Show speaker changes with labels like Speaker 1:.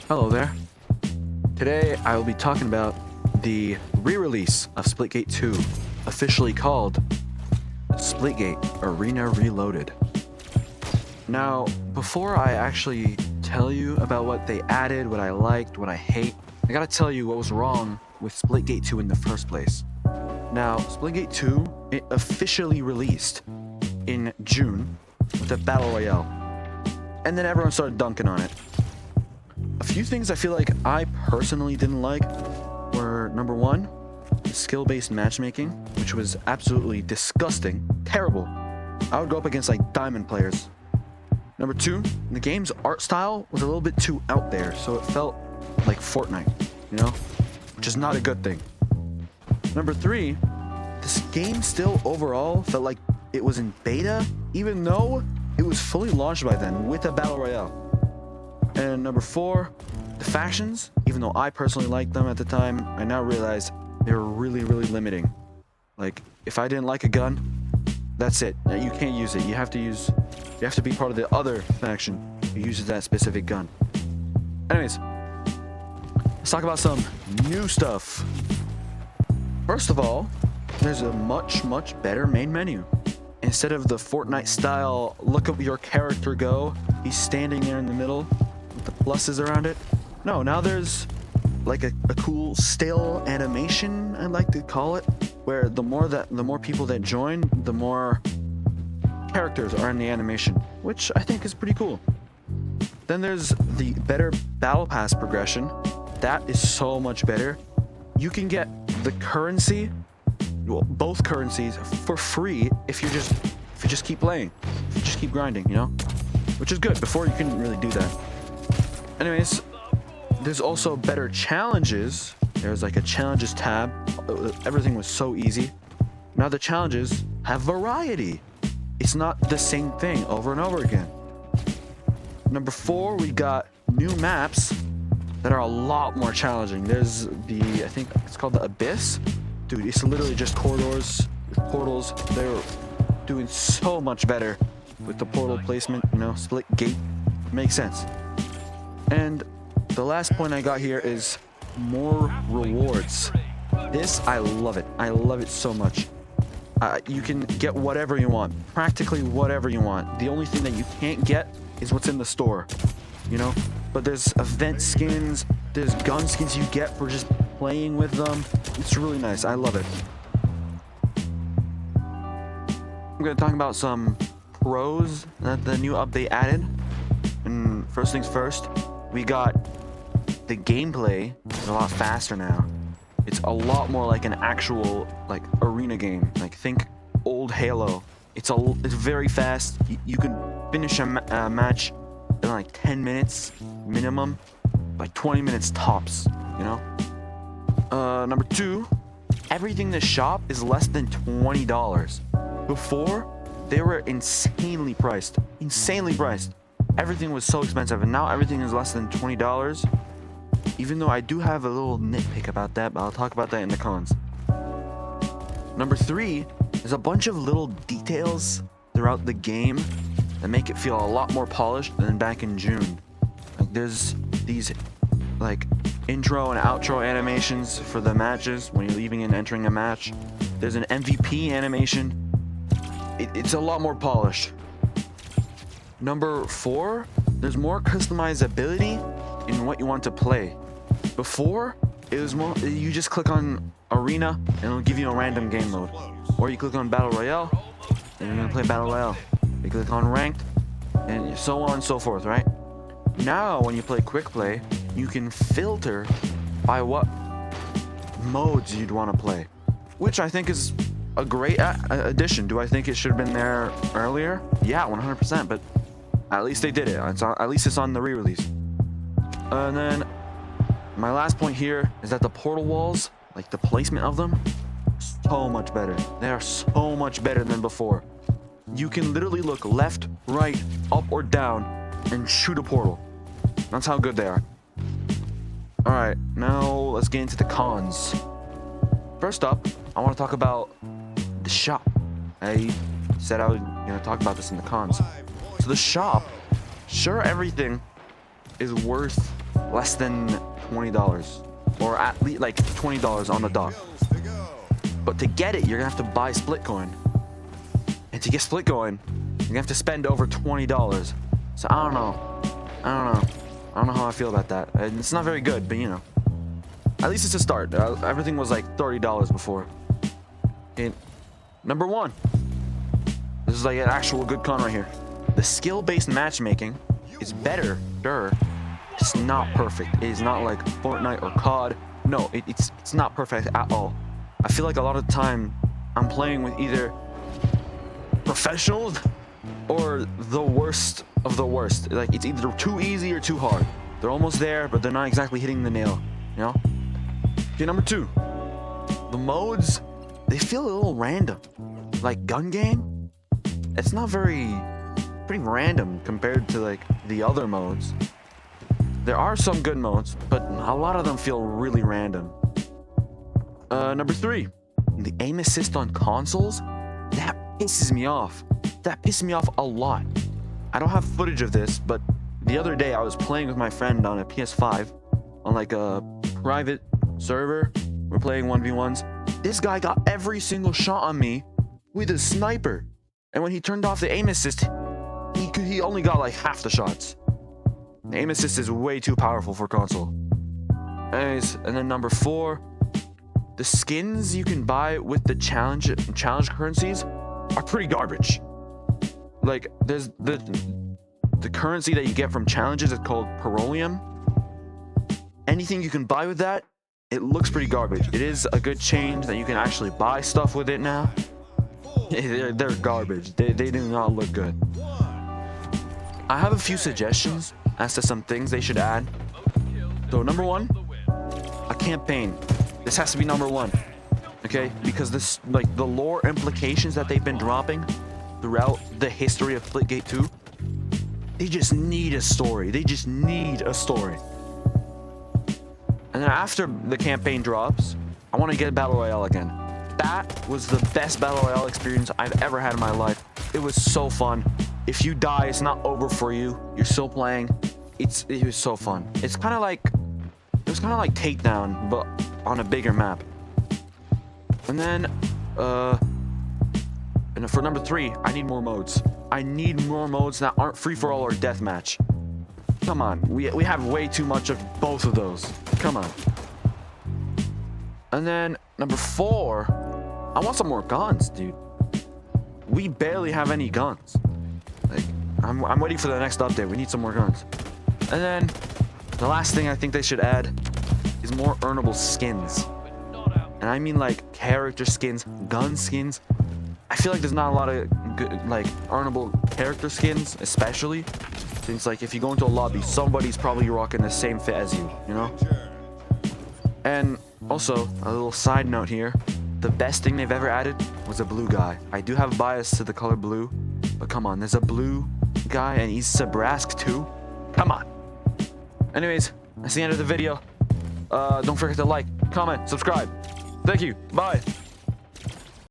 Speaker 1: Hello there. Today I will be talking about the re-release of Splitgate 2, officially called Splitgate Arena Reloaded. Now, before I actually tell you about what they added, what I liked, what I hate, I gotta tell you what was wrong with Splitgate 2 in the first place. Now, Splitgate 2, it officially released in June with a Battle Royale, and then everyone started dunking on it. A few things I feel like I personally didn't like were, number one, skill-based matchmaking, which was absolutely disgusting, terrible. I would go up against like diamond players. Number two, the game's art style was a little bit too out there, so it felt like Fortnite, which is not a good thing. Number three, this game still overall felt like it was in beta, even though it was fully launched by then with a Battle Royale. And number four, the factions, even though I personally liked them at the time, I now realize they were really, really limiting. Like, if I didn't like a gun, that's it. You can't use it. You have to be part of the other faction who uses that specific gun. Anyways, let's talk about some new stuff. First of all, there's a much, much better main menu. Instead of the Fortnite style, look at your character go, he's standing there in the middle with the pluses around it. No, now there's like a cool still animation, I'd like to call it, where the more people that join, the more characters are in the animation, which I think is pretty cool. Then there's the better battle pass progression. That is so much better. You can get the currency, well, both currencies for free if you just keep playing, if you just keep grinding, which is good. Before you couldn't really do that. Anyways, there's also better challenges. There's like a challenges tab. Everything was so easy. Now the challenges have variety. It's not the same thing over and over again. Number four, we got new maps that are a lot more challenging. There's I think it's called the Abyss. Dude, it's literally just corridors with portals. They're doing so much better with the portal placement, Splitgate. Makes sense. And the last point I got here is more rewards. This, I love it. I love it so much. You can get whatever you want, practically whatever you want. The only thing that you can't get is what's in the store, But there's event skins, there's gun skins you get for just playing with them. It's really nice. I love it. I'm going to talk about some pros that the new update added. And first things first, we got the gameplay is a lot faster now. It's a lot more like an actual arena game. Like, think old Halo. It's very fast. You can finish a match in like 10 minutes minimum, like 20 minutes tops, Number two, everything in the shop is less than $20. Before, they were insanely priced. Everything was so expensive, and now everything is less than $20. Even though I do have a little nitpick about that, but I'll talk about that in the cons. Number three, there's a bunch of little details throughout the game that make it feel a lot more polished than back in June. Like, there's these intro and outro animations for the matches when you're leaving and entering a match. There's an MVP animation. It's a lot more polished. Number four, there's more customizability in what you want to play. Before, it was more, you just click on Arena and it'll give you a random game mode. Or you click on Battle Royale and you're gonna play Battle Royale. You click on Ranked and so on and so forth, right? Now, when you play Quick Play, you can filter by what modes you'd want to play, which I think is a great addition. Do I think it should have been there earlier? Yeah, 100%, but at least they did it. At least it's on the re-release. And then my last point here is that the portal walls, like the placement of them, so much better. They are so much better than before. You can literally look left, right, up, or down and shoot a portal. That's how good they are. Alright, now let's get into the cons. First up, I want to talk about the shop. I said I was going to talk about this in the cons. So the shop, sure, everything is worth less than $20, or at least like $20 on the dot. But to get it, you're gonna have to buy Splitcoin, and to get Splitcoin, you're gonna have to spend over $20. So I don't know how I feel about that. And it's not very good, but you know, at least it's a start. Everything was like $30 before. Okay, number 1. This is like an actual good con right here. The skill-based matchmaking is better, sure. It's not perfect. It is not like Fortnite or COD. No, it's not perfect at all. I feel like a lot of the time I'm playing with either professionals or the worst of the worst. Like, it's either too easy or too hard. They're almost there, but they're not exactly hitting the nail, you know? Okay, number 2. The modes, they feel a little random. Like gun game, it's not pretty random compared to like the other modes. There are some good modes, but a lot of them feel really random. Number 3, the aim assist on consoles, that pisses me off. That pisses me off a lot. I don't have footage of this, but the other day I was playing with my friend on a PS5 on like a private server. We're playing 1v1s. This guy got every single shot on me with a sniper. And when he turned off the aim assist, he only got like half the shots. The aim assist is way too powerful for console. Anyways, and then number 4, the skins you can buy with the challenge currencies are pretty garbage. Like, there's the currency that you get from challenges is called Petroleum. Anything you can buy with that, it looks pretty garbage. It is a good change that you can actually buy stuff with it now. They're garbage. They do not look good. I have a few suggestions as to some things they should add. So number 1, a campaign. This has to be number 1, okay? Because this, like, the lore implications that they've been dropping throughout the history of Splitgate 2, they just need a story. They just need a story. And then after the campaign drops, I want to get Battle Royale again. That was the best Battle Royale experience I've ever had in my life. It was so fun. If you die, it's not over for you. You're still playing. It was so fun. It was kind of like Takedown, but on a bigger map. And then, and for number 3, I need more modes. I need more modes that aren't free-for-all or deathmatch. Come on, we have way too much of both of those. Come on. And then number 4, I want some more guns, dude. We barely have any guns. Like, I'm waiting for the next update. We need some more guns. And then the last thing I think they should add is more earnable skins. And I mean like character skins, gun skins. I feel like there's not a lot of good, like, earnable character skins, especially since, like, if you go into a lobby, somebody's probably rocking the same fit as you, you know? And also, a little side note here, the best thing they've ever added was a blue guy. I do have a bias to the color blue, but come on, there's a blue guy and he's Sabrask too. Come on. Anyways, that's the end of the video. Don't forget to like, comment, subscribe. Thank you. Bye.